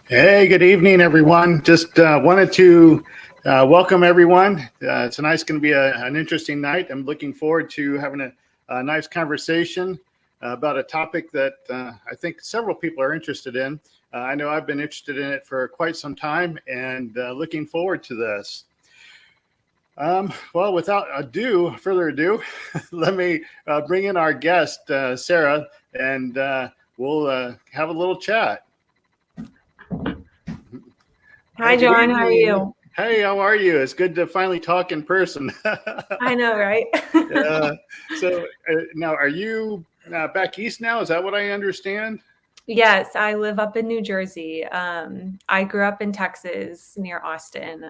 Hey, good evening, everyone. Just wanted to welcome everyone. Tonight's going to be an interesting night. I'm looking forward to having a nice conversation about a topic that I think several people are interested in. I know I've been interested in it for quite some time and looking forward to this. Well, without further ado, let me bring in our guest, Sarah, and we'll have a little chat. Hi, Hey, good John. How are evening. you? Hey, how are you? It's good to finally talk in person. I know, right? Yeah. So now, are you back east now? Is that what I understand? Yes, I live up in New Jersey. I grew up in Texas near Austin.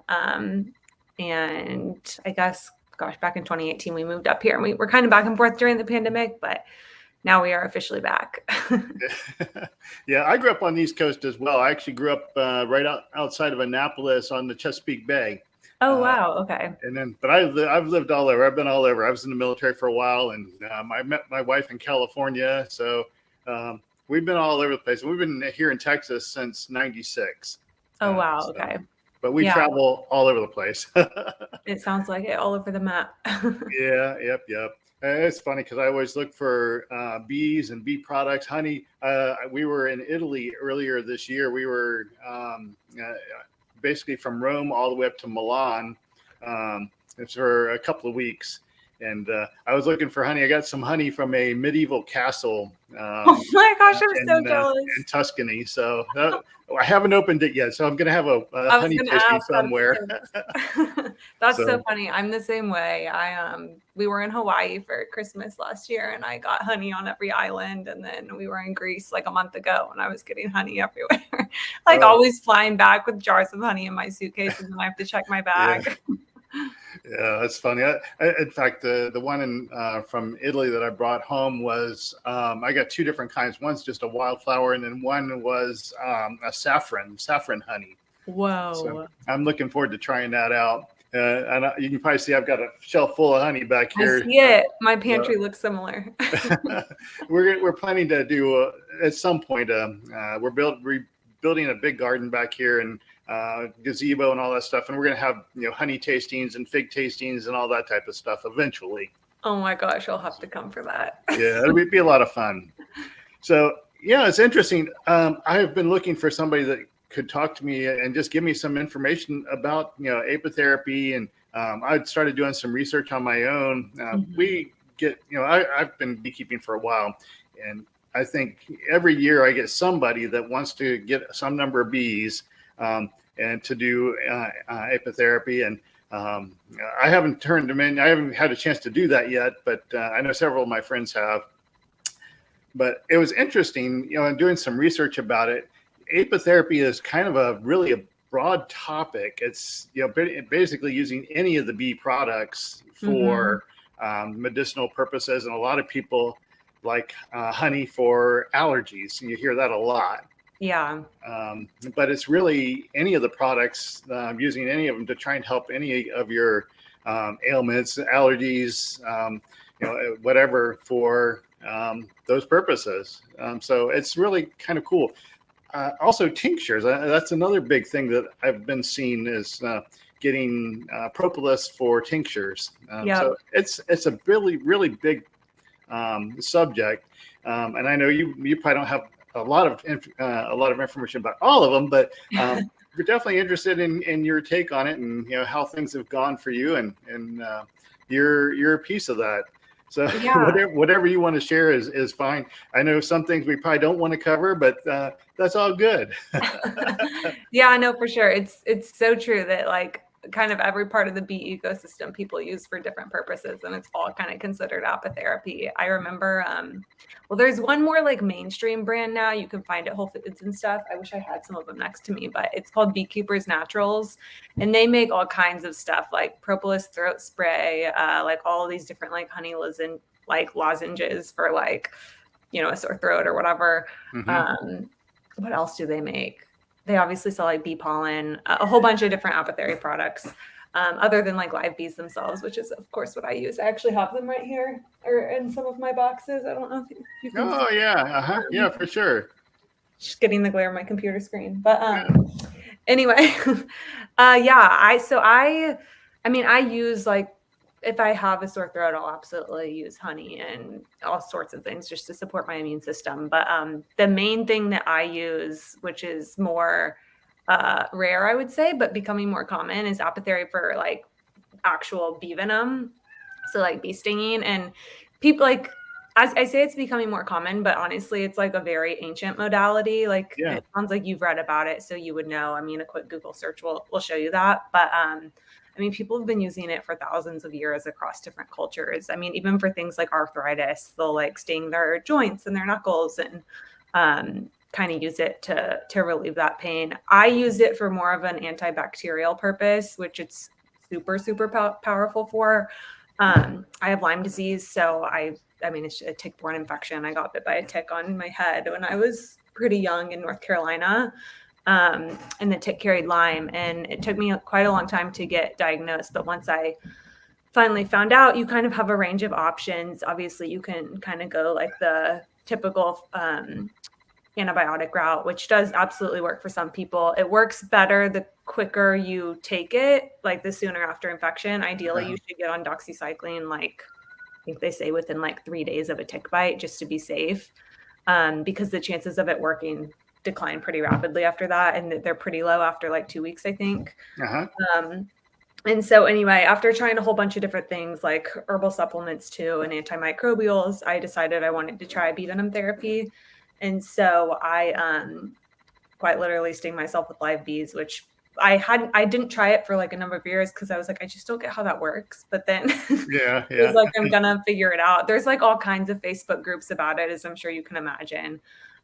And I guess, gosh, back in 2018, we moved up here and we were kind of back and forth during the pandemic, but now we are officially back. Yeah, I grew up on the East Coast as well. I actually grew up right outside of Annapolis on the Chesapeake Bay. Oh, Uh, wow. Okay. but I've lived all over. I've been all over. I was in the military for a while, and I met my wife in California. So we've been all over the place. We've been here in Texas since '96. Oh, wow. Okay. But we Yeah, travel all over the place. it sounds like it all over the map. Yeah, yep. It's funny because I always look for bees and bee products, honey. We were in Italy earlier this year. We were basically from Rome all the way up to Milan for a couple of weeks. And I was looking for honey. I got some honey from a medieval castle Oh my gosh, I'm so jealous. in Tuscany. So I haven't opened it yet. So I'm going to have a I was honey gonna tasting ask. somewhere. That's so funny. I'm the same way. We were in Hawaii for Christmas last year, and I got honey on every island. And then we were in Greece like a month ago, and I was getting honey everywhere. Always flying back with jars of honey in my suitcase, and then I have to check my bag. Yeah, that's funny. In fact, the one from Italy that I brought home was I got two different kinds. One's just a wildflower, and then one was a saffron honey. Whoa! So I'm looking forward to trying that out. And you can probably see I've got a shelf full of honey back here. I see it. My pantry looks similar. We're planning to do at some point. We're building a big garden back here and gazebo and all that stuff, and we're going to have honey tastings and fig tastings and all that type of stuff eventually. Oh my gosh, I'll have to come for that. Yeah, it'll be a lot of fun. So yeah, it's interesting. I have been looking for somebody that could talk to me and just give me some information about apitherapy, and I started doing some research on my own. We get I've been beekeeping for a while, and I think every year I get somebody that wants to get some number of bees and to do apitherapy. And I haven't turned them in. I haven't had a chance to do that yet, but I know several of my friends have. But it was interesting, in doing some research about it. Apitherapy is kind of a broad topic. It's basically using any of the bee products for medicinal purposes, and a lot of people like honey for allergies, and you hear that a lot. Yeah. But it's really any of the products, using any of them to try and help any of your ailments, allergies, whatever for those purposes. So it's really kind of cool. Also, tinctures. That's another big thing that I've been seeing is getting propolis for tinctures. So it's a really big subject, and I know you probably don't have a lot of information about all of them, but we're definitely interested in your take on it and how things have gone for you, and you're a piece of that. So whatever you want to share is fine. I know some things we probably don't want to cover, but that's all good. Yeah, I know for sure. It's so true that kind of every part of the bee ecosystem people use for different purposes, and it's all kind of considered apitherapy. I remember, there's one more mainstream brand now. You can find at Whole Foods and stuff. I wish I had some of them next to me, but it's called Beekeepers Naturals, and they make all kinds of stuff like propolis throat spray, all these different honey lozenges for a sore throat or whatever. What else do they make? They obviously sell bee pollen, a whole bunch of different apiary products, other than live bees themselves, which is of course what I use. I actually have them right here or in some of my boxes. I don't know if you can see. Yeah, yeah, for sure. just getting the glare on my computer screen. But anyway, I use like, if I have a sore throat, I'll absolutely use honey and all sorts of things just to support my immune system. But the main thing that I use, which is more rare, I would say, but becoming more common, is Apitherapy for like actual bee venom. So like bee stinging, and people like, as I say, it's becoming more common, but honestly, it's like a very ancient modality. Like Yeah. it sounds like you've read about it, so you would know. I mean, a quick Google search will show you that. But I mean, people have been using it for thousands of years across different cultures. I mean, even for things like arthritis, they'll like sting their joints and their knuckles and kind of use it to relieve that pain. I use it for more of an antibacterial purpose, which it's super, super powerful for. I have Lyme disease, so I mean, it's a tick-borne infection. I got bit by a tick on my head when I was pretty young in North Carolina. And the tick carried Lyme, and it took me quite a long time to get diagnosed. But once I finally found out, you kind of have a range of options. Obviously, you can kind of go like the typical antibiotic route, which does absolutely work for some people. It works better the quicker you take it, like the sooner after infection. Ideally, you should get on doxycycline, like I think they say within like 3 days of a tick bite, just to be safe, because the chances of it working decline pretty rapidly after that, and they're pretty low after like 2 weeks, I think. And so anyway, after trying a whole bunch of different things like herbal supplements too and antimicrobials, I decided I wanted to try Venom Therapy. And so I quite literally sting myself with live bees, which I didn't try it for like a number of years because I was like, I just don't get how that works. But then Yeah. it was like, I'm gonna figure it out. There's like all kinds of Facebook groups about it, as I'm sure you can imagine.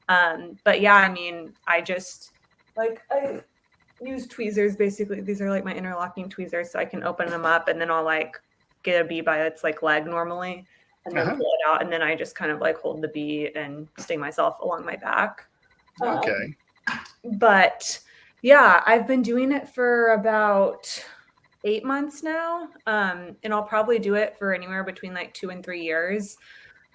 But yeah, I mean, I use tweezers. Basically, these are like my interlocking tweezers, so I can open them up and then I'll like get a bee by its like leg normally and then pull it out, and then I just kind of like hold the bee and sting myself along my back. Okay. But yeah, I've been doing it for about 8 months now. And I'll probably do it for anywhere between like 2 and 3 years.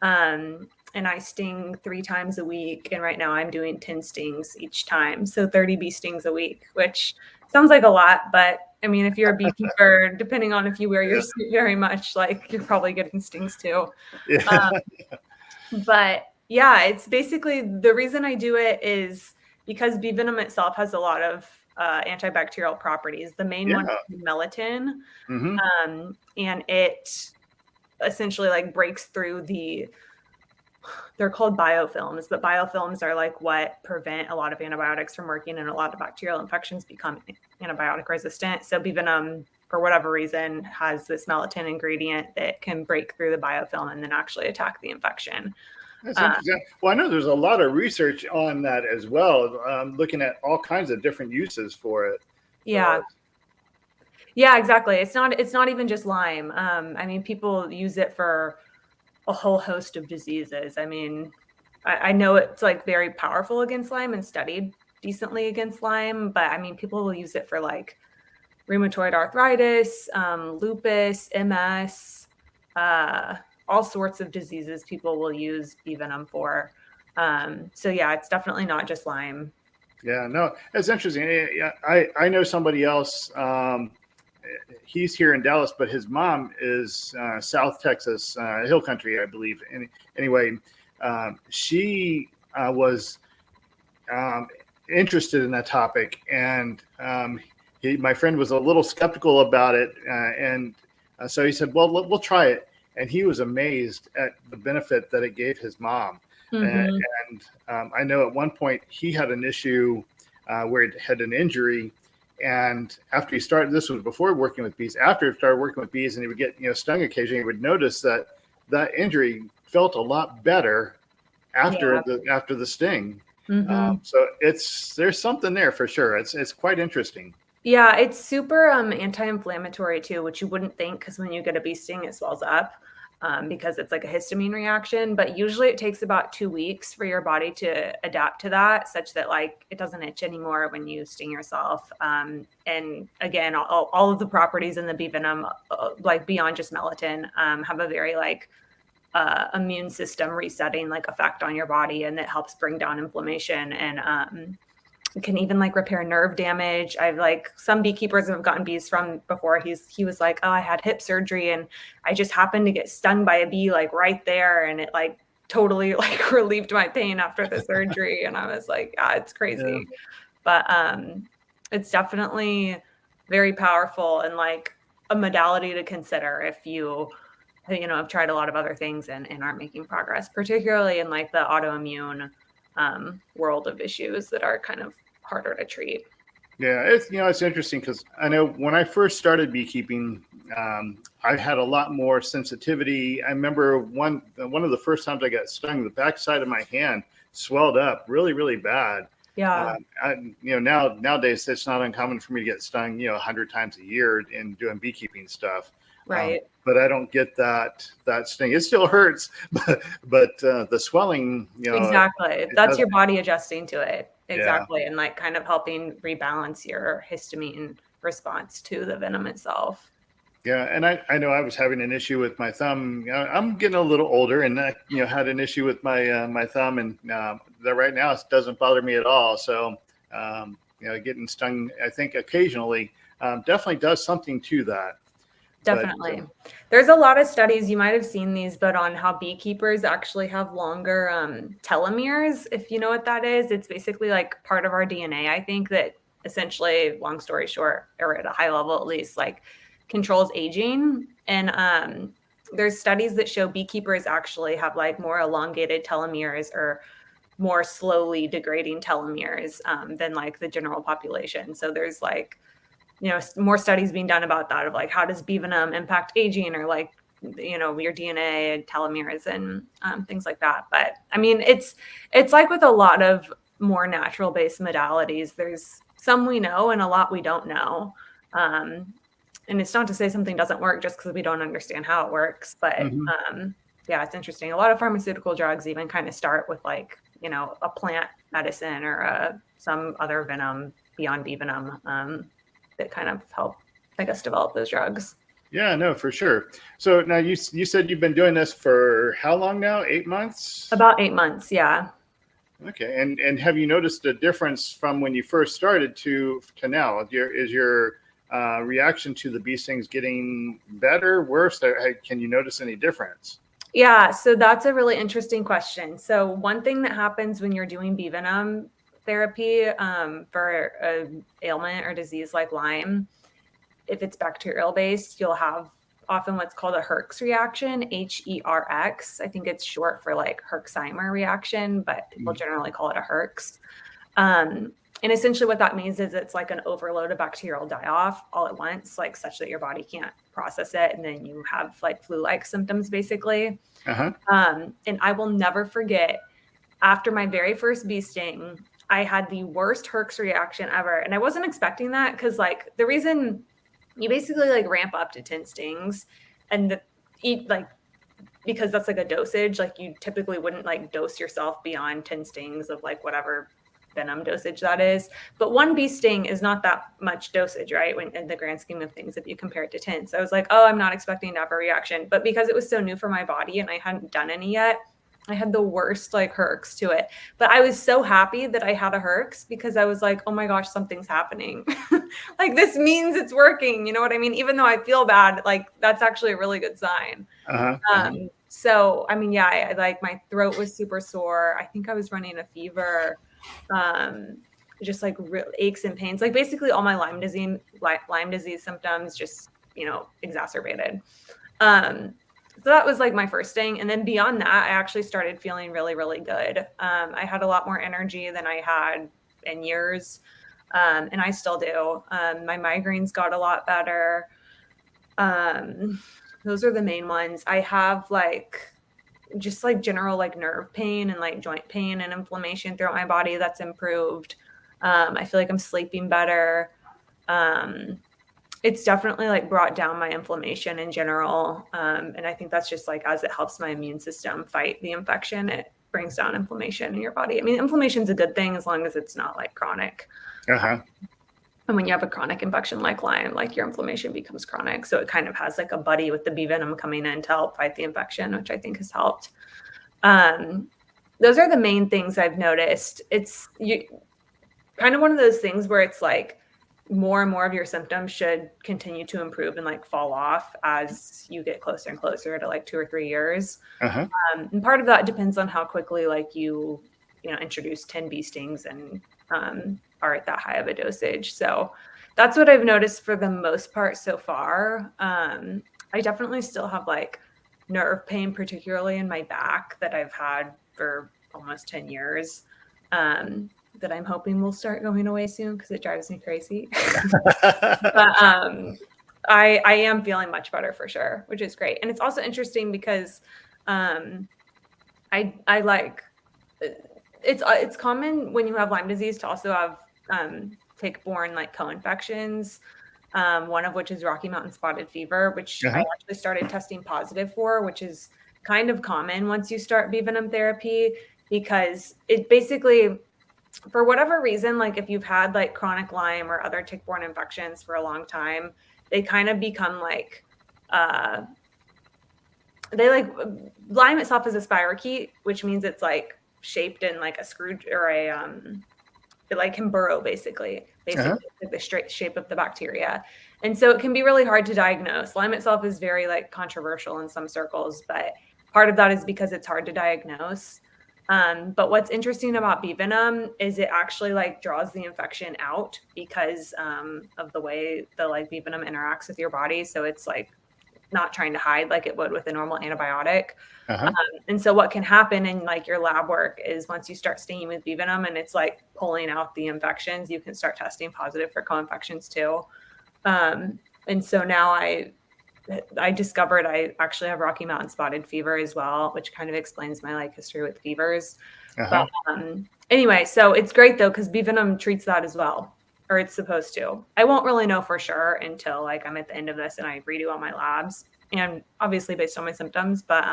And I sting 3 times a week. And right now I'm doing 10 stings each time. So 30 bee stings a week, which sounds like a lot, but I mean, if you're a beekeeper, depending on if you wear your suit very much, like you're probably getting stings too. Yeah. But yeah, it's basically, the reason I do it is because bee venom itself has a lot of antibacterial properties. The main one is melatonin, and it essentially like breaks through they're called biofilms, but biofilms are like what prevent a lot of antibiotics from working, and a lot of bacterial infections become antibiotic resistant. So bee venom, for whatever reason, has this melatonin ingredient that can break through the biofilm and then actually attack the infection. That's interesting. Well, I know there's a lot of research on that as well, looking at all kinds of different uses for it. Yeah. Yeah, exactly. It's not even just Lyme. I mean, people use it for a whole host of diseases. I mean, I know it's like very powerful against Lyme and studied decently against Lyme, but I mean, people will use it for like rheumatoid arthritis, lupus, MS, all sorts of diseases people will use bee venom for. So yeah, it's definitely not just Lyme. Yeah, no, it's interesting. I know somebody else. He's here in Dallas, but his mom is South Texas, Hill Country, I believe. Anyway, she was interested in that topic, and my friend was a little skeptical about it, and so he said, "Well, we'll try it." And he was amazed at the benefit that it gave his mom. And I know at one point he had an issue where he had an injury. And after he started, this was before working with bees, after he started working with bees and he would get, stung occasionally, he would notice that injury felt a lot better after the sting. So there's something there for sure. It's quite interesting. Yeah, it's super anti-inflammatory too, which you wouldn't think, because when you get a bee sting, it swells up because it's like a histamine reaction. But usually it takes about 2 weeks for your body to adapt to that, such that like it doesn't itch anymore when you sting yourself. And again, all of the properties in the bee venom, like beyond just melatonin, have a very like immune system resetting like effect on your body, and it helps bring down inflammation, and it can even like repair nerve damage. I've like some beekeepers have gotten bees from before. He was like, oh, I had hip surgery and I just happened to get stung by a bee like right there, and it like totally like relieved my pain after the surgery. And I was like, yeah, it's crazy. Yeah. But it's definitely very powerful and like a modality to consider if you have tried a lot of other things and aren't making progress, particularly in like the autoimmune world of issues that are kind of harder to treat. Yeah, it's interesting because I know when I first started beekeeping, I had a lot more sensitivity. I remember one of the first times I got stung, the backside of my hand swelled up really, really bad. Yeah. Nowadays it's not uncommon for me to get stung, 100 times a year in doing beekeeping stuff. Right. But I don't get that sting. It still hurts, but the swelling, exactly. That's your body adjusting to it. Exactly. Yeah. And like kind of helping rebalance your histamine response to the venom itself. Yeah. And I know I was having an issue with my thumb. I'm getting a little older, and I, had an issue with my thumb, and that right now it doesn't bother me at all. So, getting stung, I think occasionally definitely does something to that. Definitely. There's a lot of studies, you might have seen these, but on how beekeepers actually have longer telomeres, if you know what that is. It's basically like part of our DNA, I think, that essentially, long story short, or at a high level at least, like controls aging. And there's studies that show beekeepers actually have like more elongated telomeres or more slowly degrading telomeres than like the general population. So there's like, more studies being done about that, of like, how does bee venom impact aging, or like, your DNA and telomeres and things like that. But I mean, it's like with a lot of more natural based modalities, there's some we know and a lot we don't know. And it's not to say something doesn't work just because we don't understand how it works. But yeah, it's interesting. A lot of pharmaceutical drugs even kind of start with like, a plant medicine or some other venom beyond bee venom. That kind of help, I guess, develop those drugs. Yeah, no, for sure. So now you said you've been doing this for how long now? 8 months? About 8 months, yeah. Okay, and have you noticed a difference from when you first started to now? Is your reaction to the bee stings getting better, worse? Can you notice any difference? Yeah, so that's a really interesting question. So one thing that happens when you're doing bee venom therapy for an ailment or disease like Lyme, if it's bacterial based, you'll have often what's called a Herx reaction, Herx. I think it's short for like Herxheimer reaction, but people generally call it a Herx. And essentially what that means is it's like an overload of bacterial die-off all at once, like such that your body can't process it. And then you have like flu-like symptoms basically. And I will never forget, after my very first bee sting, I had the worst Herx reaction ever. And I wasn't expecting that, because like the reason you basically like ramp up to 10 stings and because that's like a dosage, like you typically wouldn't like dose yourself beyond 10 stings of like whatever venom dosage that is. But one bee sting is not that much dosage, right? When in the grand scheme of things, if you compare it to 10. So I was like, oh, I'm not expecting to have a reaction. But because it was so new for my body and I hadn't done any yet, I had the worst like Herx to it. But I was so happy that I had a Herx, because I was like, oh my gosh, something's happening. Like this means it's working. You know what I mean? Even though I feel bad, like that's actually a really good sign. So, I mean, yeah, I like my throat was super sore. I think I was running a fever, just like aches and pains, like basically all my Lyme disease symptoms just, exacerbated. So that was like my first thing. And then beyond that, I actually started feeling really, really good. I had a lot more energy than I had in years. And I still do. My migraines got a lot better. Those are the main ones. I have like just like general like nerve pain and like joint pain and inflammation throughout my body that's improved. I feel like I'm sleeping better. It's definitely like brought down my inflammation in general. And I think that's just like, as it helps my immune system fight the infection, it brings down inflammation in your body. I mean, inflammation is a good thing as long as it's not like chronic. And when you have a chronic infection like Lyme, like your inflammation becomes chronic. So it kind of has like a buddy with the bee venom coming in to help fight the infection, which I think has helped. Those are the main things I've noticed. It's kind of one of those things where it's like more and more of your symptoms should continue to improve and like fall off as you get closer and closer to like 2 or 3 years. And part of that depends on how quickly like you introduce 10 bee stings and are at that high of a dosage. So that's what I've noticed for the most part so far. I definitely still have like nerve pain, particularly in my back, that I've had for almost 10 years. That I'm hoping will start going away soon because it drives me crazy. But I am feeling much better for sure, which is great. And it's also interesting because I like it's common when you have Lyme disease to also have tick-borne like co-infections. One of which is Rocky Mountain spotted fever, which I actually started testing positive for, which is kind of common once you start Venom therapy, because it basically, for whatever reason, like if you've had like chronic Lyme or other tick-borne infections for a long time, they kind of become like, Lyme itself is a spirochete, which means it's like shaped in like a screw or it like can burrow basically like the straight shape of the bacteria. And so it can be really hard to diagnose. Lyme itself is very like controversial in some circles, but part of that is because it's hard to diagnose. But what's interesting about bee venom is it actually like draws the infection out because of the way the like bee venom interacts with your body. So it's like not trying to hide like it would with a normal antibiotic. And so what can happen in like your lab work is once you start stinging with bee venom and it's like pulling out the infections, you can start testing positive for co-infections too. And so now I discovered I actually have Rocky Mountain spotted fever as well, which kind of explains my like history with fevers. But anyway, so it's great though, because bee venom treats that as well, or it's supposed to. I won't really know for sure until like I'm at the end of this and I redo all my labs, and obviously based on my symptoms. But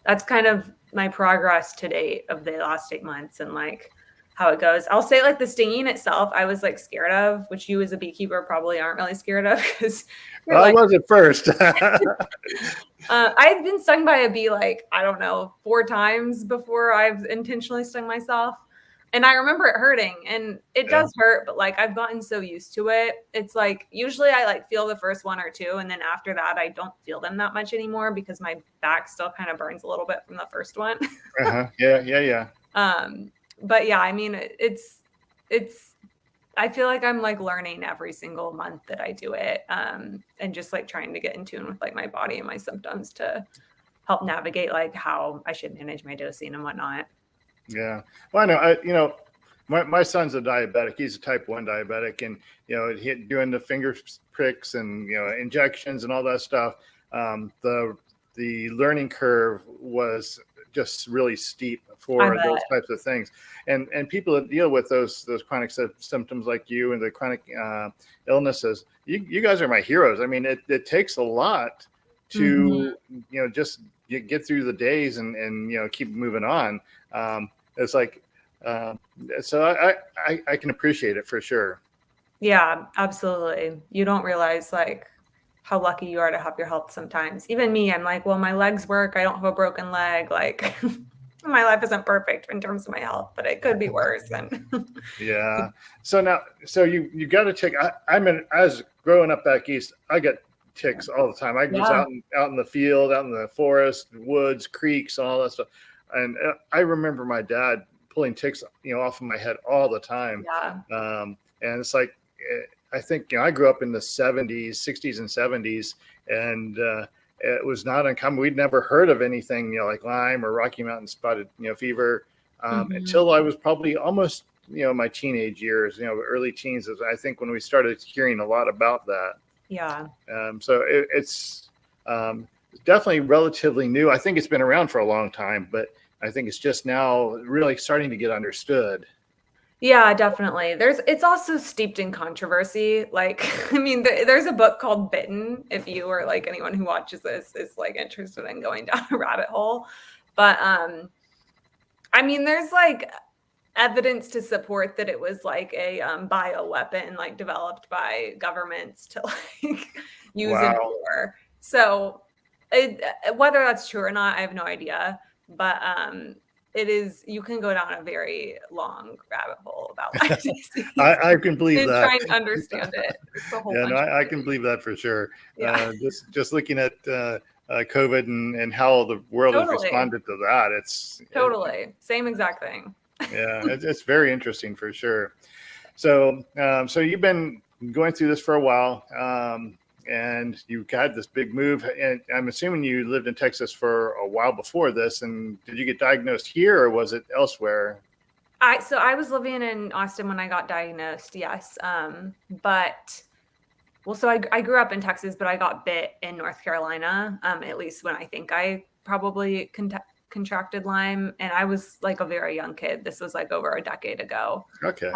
that's kind of my progress to date of the last 8 months and like how it goes. I'll say like the stinging itself, I was like scared of, which you as a beekeeper probably aren't really scared of because I was at first. I've been stung by a bee like, I don't know, 4 times before I've intentionally stung myself. And I remember it hurting, and it does hurt, but like I've gotten so used to it. It's like usually I like feel the first 1 or 2, and then after that I don't feel them that much anymore because my back still kind of burns a little bit from the first one. Yeah. But yeah, I mean, it's I feel like I'm like learning every single month that I do it, and just like trying to get in tune with like my body and my symptoms to help navigate like how I should manage my dosing and whatnot. Yeah. Well, I know, my son's a diabetic. He's a type 1 diabetic, and, doing the finger pricks and, injections and all that stuff. The learning curve was just really steep for those types of things. And people that deal with those chronic symptoms like you and the chronic illnesses, you guys are my heroes. I mean, it takes a lot to, just get through the days and keep moving on. It's like, so I can appreciate it for sure. Yeah, absolutely. You don't realize like how lucky you are to have your health sometimes. Even me, I'm like, well, my legs work. I don't have a broken leg. Like my life isn't perfect in terms of my health, but it could be worse. And yeah. So you got a tick. As growing up back east, I get ticks all the time. I was out in the field, out in the forest, woods, creeks, all that stuff. And I remember my dad pulling ticks, off of my head all the time. Yeah. And it's like, I think, I grew up in the 60s and 70s, and it was not uncommon. We'd never heard of anything, like Lyme or Rocky Mountain spotted, fever, until I was probably almost, my teenage years, early teens, I think, when we started hearing a lot about that. Yeah. So it's definitely relatively new. I think it's been around for a long time, but I think it's just now really starting to get understood. Yeah, definitely. It's also steeped in controversy. Like, I mean, there's a book called Bitten, if you or like anyone who watches this is like interested in going down a rabbit hole. But I mean, there's like evidence to support that it was like a bioweapon, like developed by governments to like use in Wow. war. So whether that's true or not, I have no idea. But it is, you can go down a very long rabbit hole about Lyme disease I can believe and that. trying to understand it. It's a whole Yeah, bunch no, of I can things. believe that for sure. Yeah, Just looking at COVID and how the world has totally. responded to that, Totally. Same exact thing. yeah, it's very interesting for sure. So, so you've been going through this for a while, and you had this big move. And I'm assuming you lived in Texas for a while before this. And did you get diagnosed here, or was it elsewhere? So I was living in Austin when I got diagnosed, yes. But well, so I grew up in Texas, but I got bit in North Carolina, at least when I think I probably contracted Lyme. And I was like a very young kid. This was like over a decade ago. Okay.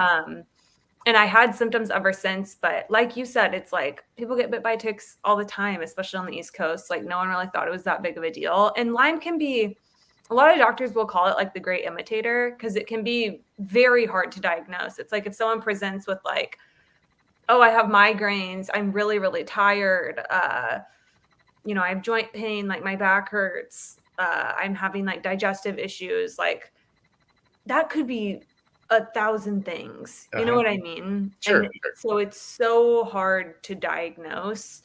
And I had symptoms ever since. But like you said, it's like people get bit by ticks all the time, especially on the East Coast. Like no one really thought it was that big of a deal. And Lyme can be, a lot of doctors will call it like the great imitator because it can be very hard to diagnose. It's like if someone presents with like, oh, I have migraines, I'm really, really tired. I have joint pain, like my back hurts. I'm having like digestive issues. Like that could be 1,000 things. You know Uh-huh. what I mean? Sure. And so it's so hard to diagnose.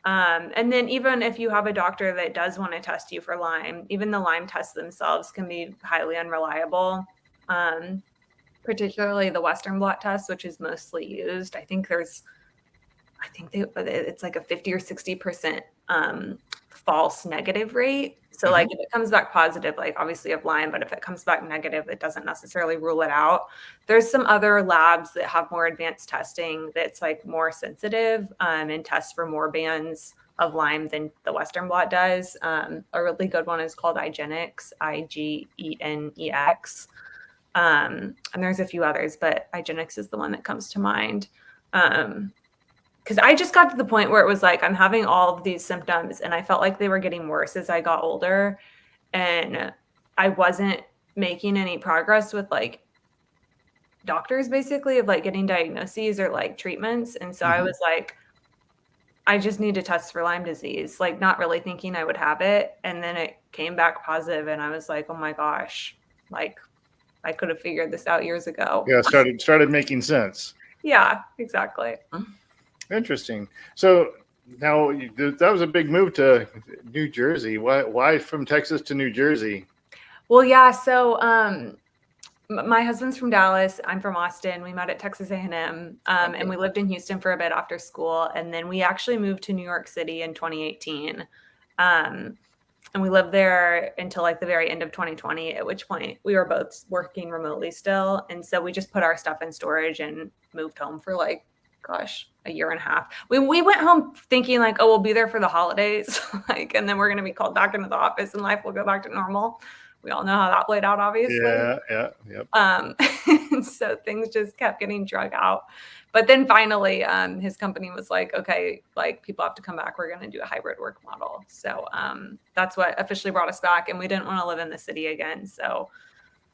And then even if you have a doctor that does want to test you for Lyme, even the Lyme tests themselves can be highly unreliable. Particularly the Western blot test, which is mostly used. It's like a 50 or 60% false negative rate. So like if it comes back positive, like obviously you have Lyme, but if it comes back negative, it doesn't necessarily rule it out. There's some other labs that have more advanced testing that's like more sensitive and tests for more bands of Lyme than the Western blot does. A really good one is called IGeneX, IGENEX. And there's a few others, but IGeneX is the one that comes to mind. Because I just got to the point where it was like I'm having all of these symptoms and I felt like they were getting worse as I got older, and I wasn't making any progress with like doctors basically of like getting diagnoses or like treatments. And so I was like, I just need to test for Lyme disease, like not really thinking I would have it. And then it came back positive and I was like, oh my gosh, like I could have figured this out years ago. Yeah, started making sense. Yeah, exactly. Interesting. So now that was a big move to New Jersey. Why from Texas to New Jersey? Well, yeah. So my husband's from Dallas. I'm from Austin. We met at Texas A&M, and we lived in Houston for a bit after school. And then we actually moved to New York City in 2018. And we lived there until like the very end of 2020, at which point we were both working remotely still. And so we just put our stuff in storage and moved home for like, gosh, a year and a half. We went home thinking like, oh, we'll be there for the holidays, like, and then we're going to be called back into the office and life will go back to normal. We all know how that played out, obviously. Yeah, yep. So things just kept getting drug out. But then finally, his company was like, okay, like people have to come back. We're going to do a hybrid work model. So that's what officially brought us back. And we didn't want to live in the city again. So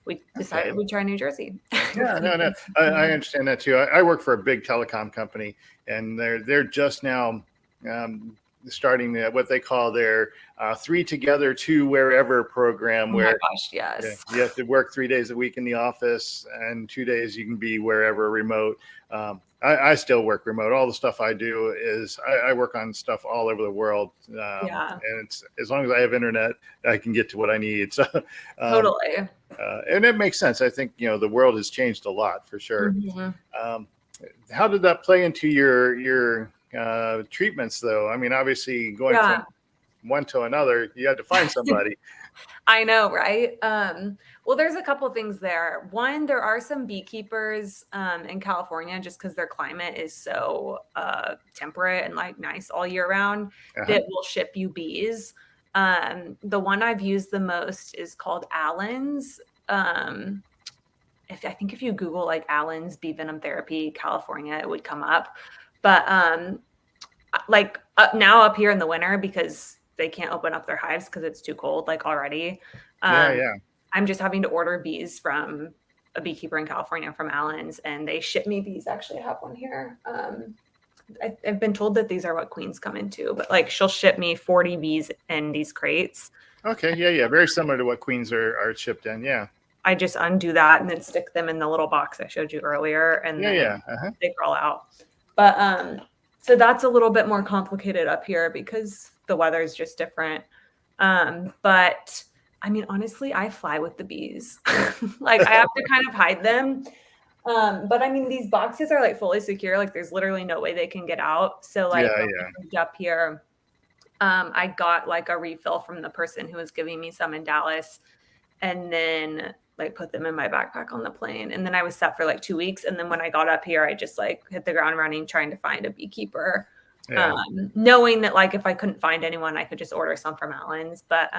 we decided we'd try New Jersey. Yeah, no. I understand that too. I work for a big telecom company, and they're just now starting what they call their 3 together, 2 wherever program, Oh where my gosh, yes. you have to work 3 days a week in the office and 2 days you can be wherever remote. I still work remote. All the stuff I do is I work on stuff all over the world. And it's, as long as I have internet, I can get to what I need. So Totally. and it makes sense. I think, the world has changed a lot for sure. How did that play into your treatments though? I mean, obviously going from one to another, you had to find somebody. I know, right? Well, there's a couple things there. One, there are some beekeepers in California, just because their climate is so temperate and like nice all year round, that will ship you bees. The one I've used the most is called Allen's. If you Google like Allen's bee venom therapy California, it would come up. But now up here in the winter, because they can't open up their hives because it's too cold, like already. I'm just having to order bees from a beekeeper in California from Allen's, and they ship me these. Actually, I have one here. I've been told that these are what queens come into, but like she'll ship me 40 bees in these crates. Okay. Yeah. Very similar to what queens are shipped in. Yeah. I just undo that and then stick them in the little box I showed you earlier, and then they crawl out. But so that's a little bit more complicated up here because the weather is just different. But I mean, honestly, I fly with the bees. Like I have to kind of hide them. But I mean, these boxes are like fully secure. Like there's literally no way they can get out. So like when we moved up here, I got like a refill from the person who was giving me some in Dallas, and then like put them in my backpack on the plane. And then I was set for like 2 weeks. And then when I got up here, I just like hit the ground running, trying to find a beekeeper, knowing that like if I couldn't find anyone, I could just order some from Allen's. But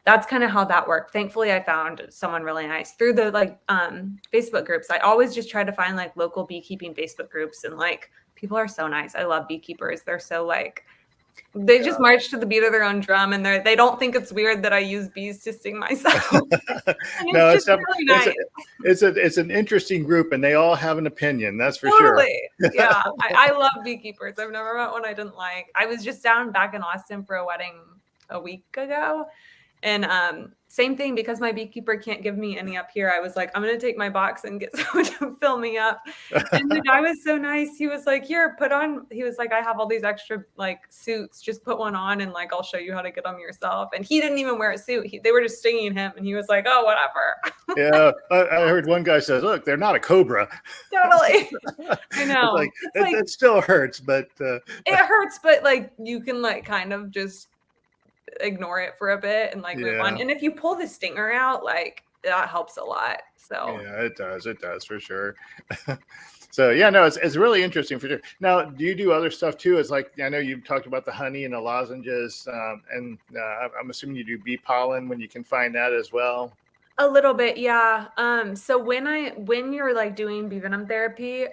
that's kind of how that worked. Thankfully, I found someone really nice through the like Facebook groups. I always just try to find like local beekeeping Facebook groups, and like people are so nice. I love beekeepers. They're so like, they just march to the beat of their own drum, and they don't think it's weird that I use bees to sting myself. No, it's really nice. It's an interesting group, and they all have an opinion. That's for sure. Yeah, I love beekeepers. I've never met one I didn't like. I was just down back in Austin for a wedding a week ago, and same thing, because my beekeeper can't give me any up here. I was like, I'm going to take my box and get someone to fill me up. And the guy was so nice. He was like, here, put on. He was like, I have all these extra like suits. Just put one on and like, I'll show you how to get them yourself. And he didn't even wear a suit. They were just stinging him. And he was like, oh, whatever. Yeah. I heard one guy says, look, they're not a cobra. Totally. I know. It still hurts, but. It hurts, but like you can like kind of just ignore it for a bit and like move on. And if you pull the stinger out, like that helps a lot. So yeah, it does for sure. So yeah, no, it's really interesting for sure. Now, do you do other stuff too? It's like, I know you've talked about the honey and the lozenges, and I'm assuming you do bee pollen when you can find that as well. A little bit, yeah. So when you're like doing bee venom therapy,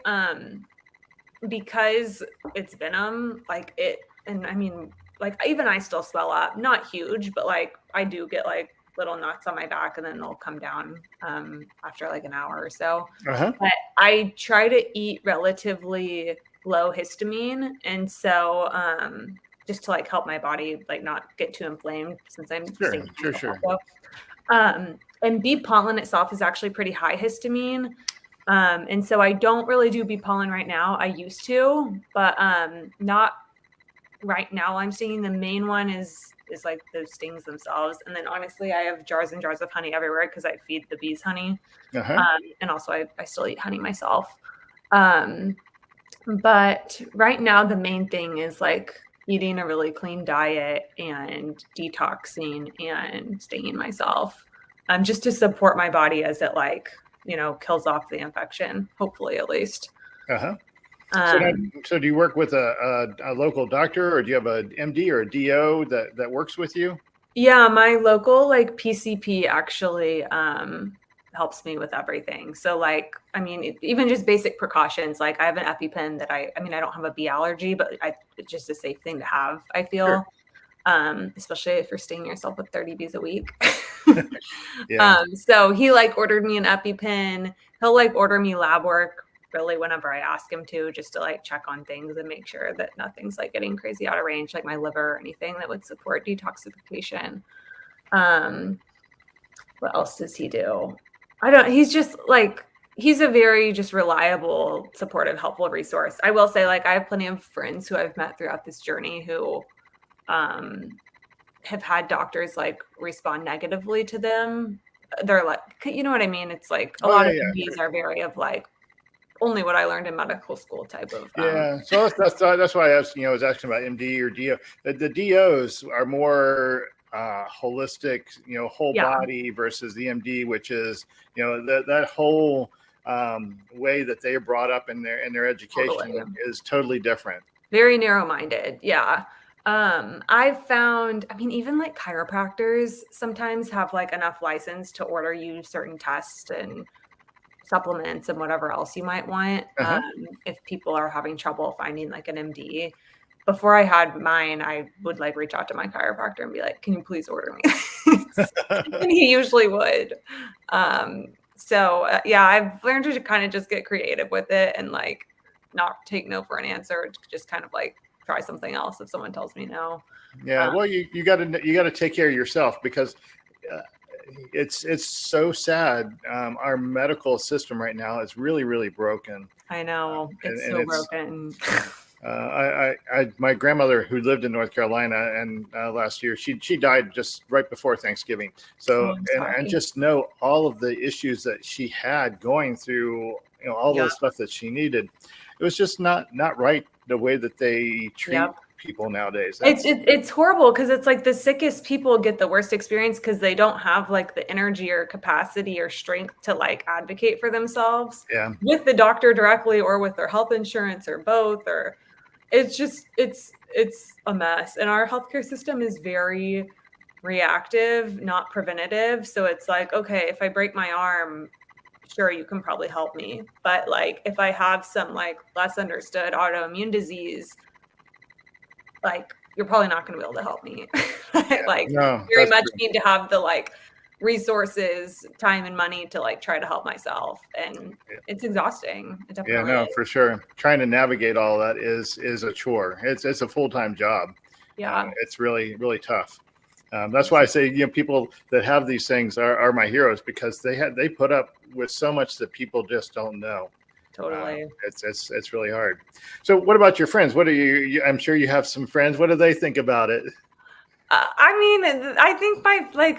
because it's venom, like it, and I mean, like even I still swell up, not huge, but like I do get like little knots on my back, and then they'll come down after like an hour or so. But I try to eat relatively low histamine, and so just to like help my body like not get too inflamed, since I'm sure. And bee pollen itself is actually pretty high histamine. And so I don't really do bee pollen right now. I used to, but not right now. I'm seeing the main one is like those stings themselves. And then honestly, I have jars and jars of honey everywhere because I feed the bees honey. And also I still eat honey myself. But right now the main thing is like eating a really clean diet and detoxing and staying myself, just to support my body as it like, you know, kills off the infection, hopefully at least. So do you work with a local doctor, or do you have a MD or a DO that works with you? Yeah, my local like PCP actually helps me with everything. So like, I mean, even just basic precautions, like I have an EpiPen that I mean, I don't have a bee allergy, but it's just a safe thing to have, I feel. Especially if you're stinging yourself with 30 bees a week. So he like ordered me an EpiPen. He'll like order me lab work really whenever I ask him to, just to like check on things and make sure that nothing's like getting crazy out of range, like my liver or anything that would support detoxification. What else does he do? He's just like, he's a very just reliable, supportive, helpful resource. I will say, like, I have plenty of friends who I've met throughout this journey who have had doctors like respond negatively to them. They're like, you know what I mean? It's like a lot of MDs are very of like, only what I learned in medical school type of. So that's why I was asking about MD or DO. The DOs are more holistic, whole body, versus the MD, which is, that whole way that they are brought up in their education is totally different. Very narrow-minded. Yeah. I've found, I mean, even like chiropractors sometimes have like enough license to order you certain tests and supplements and whatever else you might want. If people are having trouble finding like an MD. Before I had mine, I would like reach out to my chiropractor and be like, can you please order me this? And he usually would. Yeah, I've learned to kind of just get creative with it and like not take no for an answer, just kind of like try something else if someone tells me no. Yeah, well, you got to take care of yourself, because uh, it's so sad. Our medical system right now is really, really broken. I know, it's so broken. My grandmother, who lived in North Carolina, and last year she died just right before Thanksgiving. So, I'm and I sorry. just know all of the issues that she had going through, all Yeah. the stuff that she needed. It was just not right, the way that they treat Yep. people nowadays. It's horrible because it's like the sickest people get the worst experience because they don't have like the energy or capacity or strength to like advocate for themselves Yeah. with the doctor directly or with their health insurance or both. Or it's just it's a mess. And our healthcare system is very reactive, not preventative. So it's like, okay, if I break my arm, sure, you can probably help me. But like if I have some like less understood autoimmune disease, like you're probably not going to be able to help me. Like No, very that's much true. need to have the like resources, time and money to like try to help myself. And it's exhausting. It Yeah, definitely no, is. for sure. Trying to navigate all that is a chore. It's a full-time job. Yeah. It's really, really tough. That's why I say, people that have these things are my heroes, because they put up with so much that people just don't know. Totally. It's really hard. So, what about your friends? What are I'm sure you have some friends. What do they think about it? I mean, I think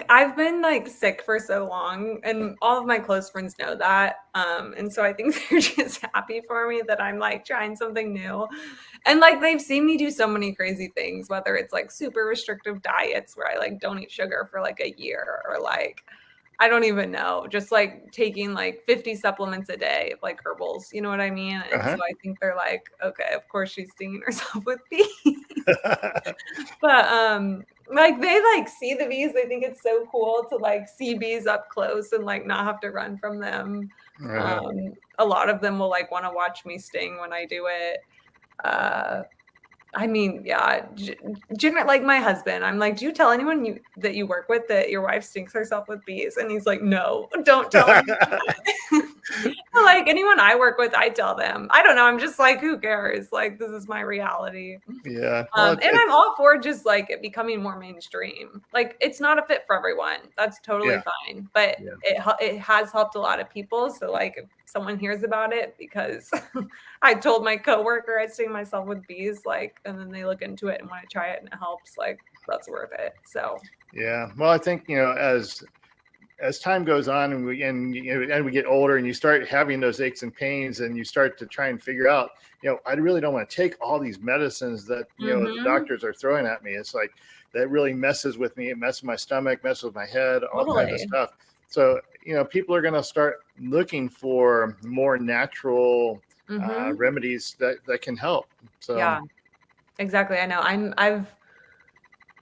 I've been like sick for so long, and all of my close friends know that. And so I think they're just happy for me that I'm like trying something new. And like they've seen me do so many crazy things, whether it's like super restrictive diets where I like don't eat sugar for like a year, or like I don't even know, just like taking like 50 supplements a day of like herbals, you know what I mean? And so Uh-huh. I think they're like, okay, of course she's stinging herself with bees. But like they like see the bees, they think it's so cool to like see bees up close and like not have to run from them. Uh-huh. A lot of them will like want to watch me sting when I do it. uh I mean, yeah, like my husband, I'm like, do you tell anyone that you work with that your wife stinks herself with bees? And he's like, no, don't tell anyone that. Like anyone I work with, I tell them. I don't know. I'm just like, who cares? Like, this is my reality. Yeah. Well, And I'm all for just like it becoming more mainstream. Like, it's not a fit for everyone. That's totally yeah. fine. But Yeah. it has helped a lot of people. So like, if someone hears about it because I told my coworker I sting myself with bees, like, and then they look into it and want to try it and it helps, like, that's worth it. So Yeah. Well, I think, as time goes on, and we get older, and you start having those aches and pains, and you start to try and figure out, I really don't want to take all these medicines that the doctors are throwing at me. It's like that really messes with me. It messes with my stomach, messes with my head, all kinds of stuff. So people are going to start looking for more natural remedies that can help. So yeah, exactly. I know.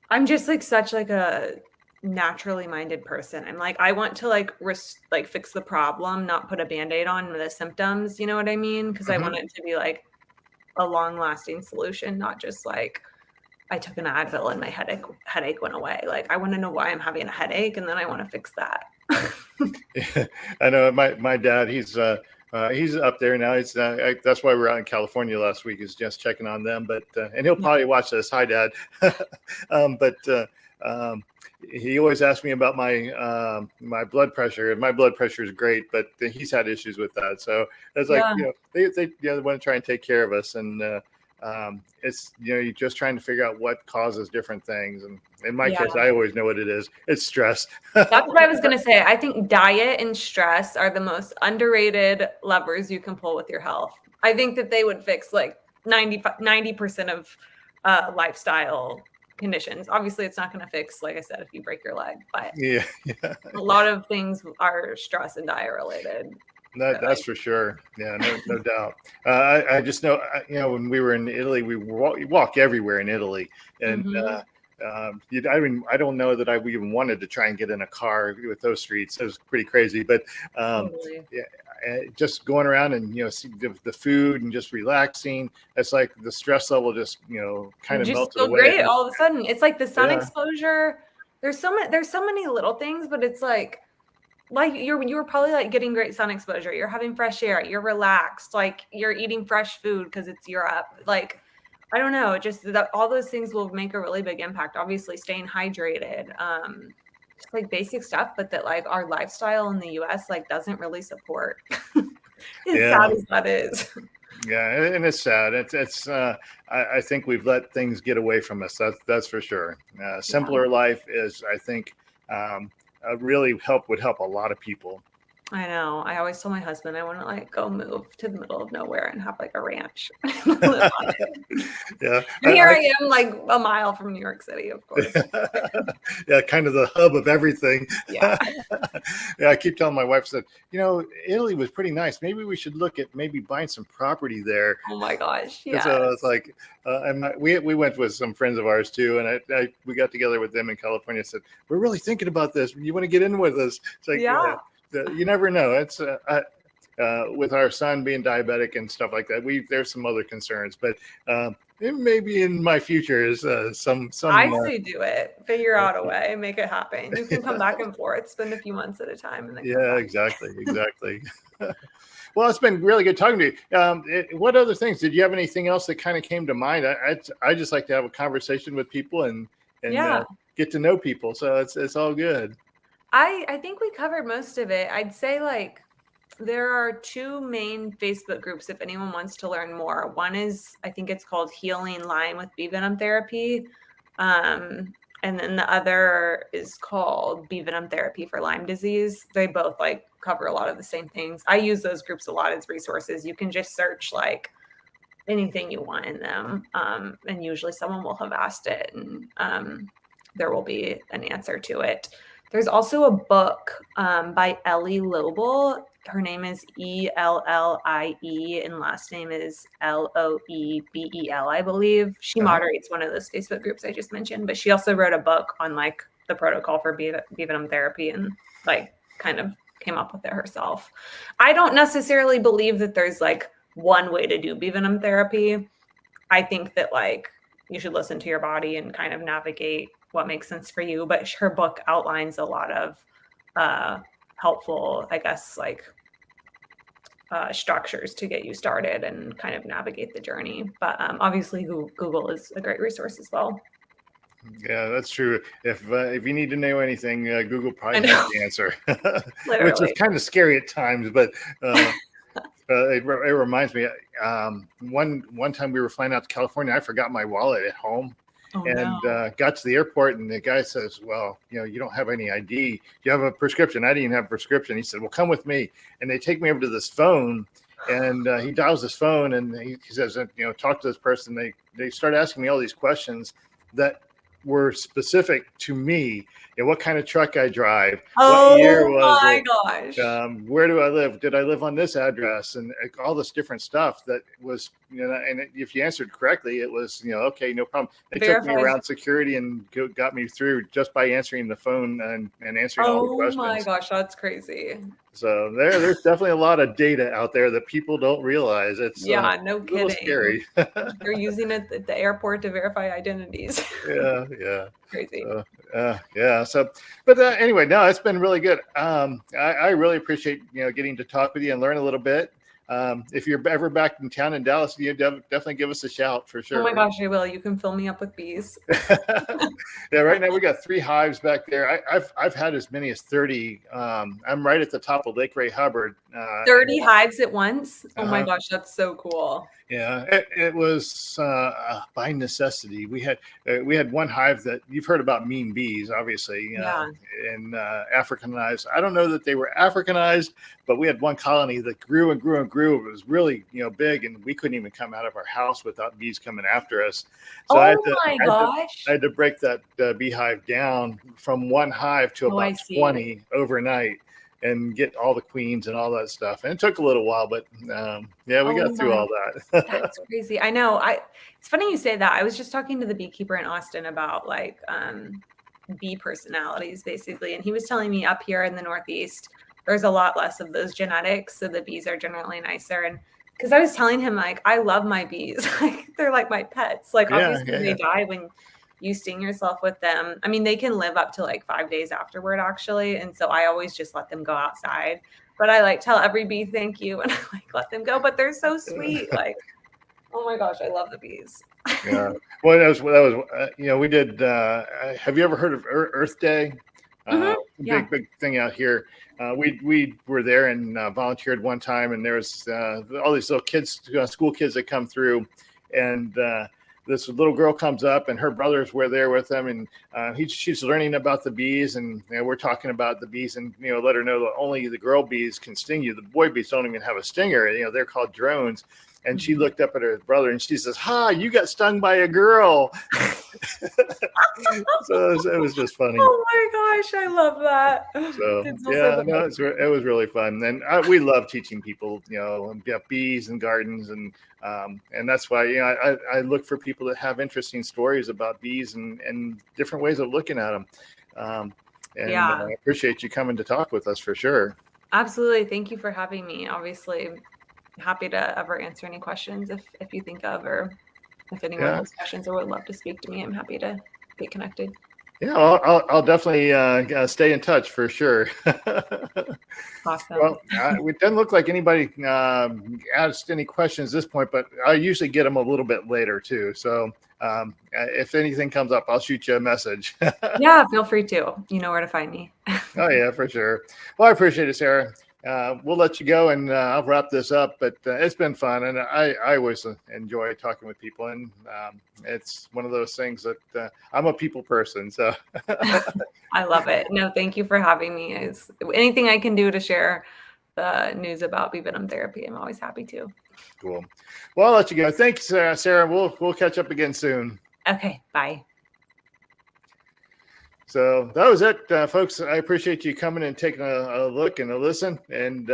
I'm just like such like a naturally minded person. I'm like, I want to like like fix the problem, not put a band-aid on the symptoms, you know what I mean? Because I want it to be like a long-lasting solution, not just like I took an Advil and my headache went away. Like I want to know why I'm having a headache and then I want to fix that. Yeah, I know my dad, he's up there now. That's why we're out in California last week, is just checking on them. But and he'll probably watch this. Hi, Dad. But he always asks me about my blood pressure. My blood pressure is great, but he's had issues with that. So it's like they want to try and take care of us, and it's you're just trying to figure out what causes different things. And in my case, I always know what it is. It's stress. That's what I was going to say. I think diet and stress are the most underrated levers you can pull with your health. I think that they would fix like 90% of lifestyle conditions. Obviously, it's not going to fix, like I said, if you break your leg, but yeah. a lot of things are stress and diet related. That's for sure. Yeah, no doubt. I just know, when we were in Italy, we walk everywhere in Italy, and I don't know that I even wanted to try and get in a car with those streets. It was pretty crazy, but just going around and see the food and just relaxing. It's like the stress level just kind of just melted feel away. great all of a sudden. It's like the sun exposure. There's so many little things, but it's like like you were probably like getting great sun exposure. You're having fresh air. You're relaxed. Like you're eating fresh food because it's Europe. Like, I don't know, just that all those things will make a really big impact. Obviously staying hydrated, just like basic stuff, but that like our lifestyle in the US like doesn't really support. As sad as that is. Yeah, and it's sad. I think we've let things get away from us. That's for sure. Simpler life is, I think, really would help a lot of people. I know. I always tell my husband I want to like go move to the middle of nowhere and have like a ranch. Yeah. And here I am, like a mile from New York City, of course. Yeah, kind of the hub of everything. Yeah. Yeah, I keep telling my wife, said, Italy was pretty nice. Maybe we should look at maybe buying some property there. Oh my gosh. Yeah. So it's like, we went with some friends of ours too, and we got together with them in California. And said, we're really thinking about this. You want to get in with us? It's like, yeah. You never know. It's with our son being diabetic and stuff like that. There's some other concerns, but maybe in my future is some. I say do it. Figure out a way, make it happen. You can come back and forth, spend a few months at a time, and then exactly. Well, it's been really good talking to you. What other things? Did you have anything else that kind of came to mind? I just like to have a conversation with people and get to know people. So it's all good. I think we covered most of it. I'd say like there are two main Facebook groups if anyone wants to learn more. One is, I think it's called Healing Lyme with Bee Venom Therapy. And then the other is called Venom Therapy for Lyme disease. They both like cover a lot of the same things. I use those groups a lot as resources. You can just search like anything you want in them. And usually someone will have asked it and there will be an answer to it. There's also a book by Ellie Lobel. Her name is Ellie and last name is Loebel, I believe. She moderates one of those Facebook groups I just mentioned, but she also wrote a book on like the protocol for bee venom therapy and like kind of came up with it herself. I don't necessarily believe that there's like one way to do bee venom therapy. I think that like you should listen to your body and kind of navigate what makes sense for you. But her book outlines a lot of helpful, I guess, like structures to get you started and kind of navigate the journey. But obviously Google is a great resource as well. Yeah, that's true. If you need to know anything, Google probably has the answer, which is kind of scary at times. But it reminds me, one time we were flying out to California, I forgot my wallet at home. Got to the airport and the guy says, well, you don't have any ID. You have a prescription. I didn't have a prescription. He said, well, come with me. And they take me over to this phone and he dials his phone and he says, talk to this person. They start asking me all these questions that were specific to me. What kind of truck I drive, what year was it, gosh. Where do I live? Did I live on this address? And all this different stuff that was, and if you answered correctly, it was, okay, no problem. They took me around security and got me through just by answering the phone and answering all the questions. Oh my gosh, that's crazy. So there's definitely a lot of data out there that people don't realize. It's no kidding. Scary. They're using it at the airport to verify identities. Yeah. Crazy. So, but anyway, no, it's been really good. I really appreciate getting to talk with you and learn a little bit. If you're ever back in town in Dallas, you definitely give us a shout for sure. Oh my gosh, I will. You can fill me up with bees. Yeah, right now we got 3 hives back there. I've had as many as 30. I'm right at the top of Lake Ray Hubbard. 30 hives at once? Oh my gosh, that's so cool. Yeah, it was by necessity. We had one hive that you've heard about, mean bees, obviously, and Africanized. I don't know that they were Africanized, but we had one colony that grew and grew and grew. It was really big, and we couldn't even come out of our house without bees coming after us. So I had to break that beehive down from one hive to about 20 overnight. And get all the queens and all that stuff. And it took a little while, but we got through all that. That's crazy. I know. It's funny you say that. I was just talking to the beekeeper in Austin about like bee personalities, basically. And he was telling me up here in the Northeast, there's a lot less of those genetics. So the bees are generally nicer. And because I was telling him, like, I love my bees. Like, they're like my pets. Like, obviously they die when you sting yourself with them. I mean, they can live up to like 5 days afterward, actually. And so I always just let them go outside. But I like tell every bee thank you and I like let them go. But they're so sweet. Like, oh my gosh, I love the bees. Yeah. Well, that was we did. Have you ever heard of Earth Day? Big thing out here. We were there and volunteered one time, and there was all these little kids, school kids that come through, and this little girl comes up, and her brothers were there with them, and she's learning about the bees, and we're talking about the bees, and let her know that only the girl bees can sting you. The boy bees don't even have a stinger. They're called drones. And she looked up at her brother and she says, "Ha, you got stung by a girl." So it was just funny. Oh my gosh, I love that. So it was really fun. And we love teaching people, about bees and gardens, and that's why I look for people that have interesting stories about bees and different ways of looking at them. I appreciate you coming to talk with us for sure. Absolutely. Thank you for having me. Obviously, happy to ever answer any questions if you think of, or if anyone has questions or would love to speak to me, I'm happy to get connected. Yeah, I'll definitely stay in touch for sure. Awesome. Well, it doesn't look like anybody asked any questions at this point, but I usually get them a little bit later too. So if anything comes up, I'll shoot you a message. Yeah, feel free to. You know where to find me. Oh yeah, for sure. Well, I appreciate it, Sarah. We'll let you go, and I'll wrap this up, but it's been fun, and I always enjoy talking with people, and it's one of those things that I'm a people person, so. I love it. No, thank you for having me. Anything I can do to share the news about Venom Therapy, I'm always happy to. Cool. Well, I'll let you go. Thanks, Sarah. We'll catch up again soon. Okay, bye. So that was it, folks. I appreciate you coming and taking a look and a listen. And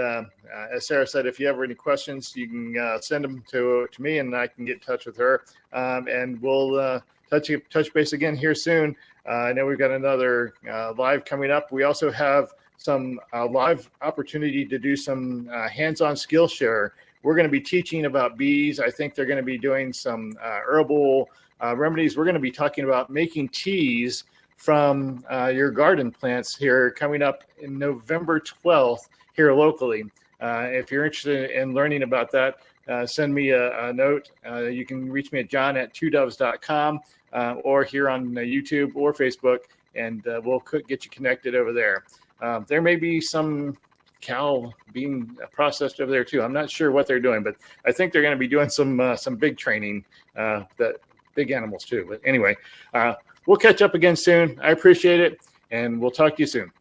as Sarah said, if you have any questions, you can send them to me, and I can get in touch with her. And we'll touch base again here soon. I know we've got another live coming up. We also have some live opportunity to do some hands-on skill share. We're going to be teaching about bees. I think they're going to be doing some herbal remedies. We're going to be talking about making teas from your garden plants here coming up in November 12th here locally. If you're interested in learning about that, send me a note. You can reach me at john@twodoves.com or here on YouTube or Facebook, and we'll get you connected over there. There may be some cow being processed over there too. I'm not sure what they're doing, but I think they're going to be doing some big training, that big animals too. But anyway, we'll catch up again soon. I appreciate it, and we'll talk to you soon.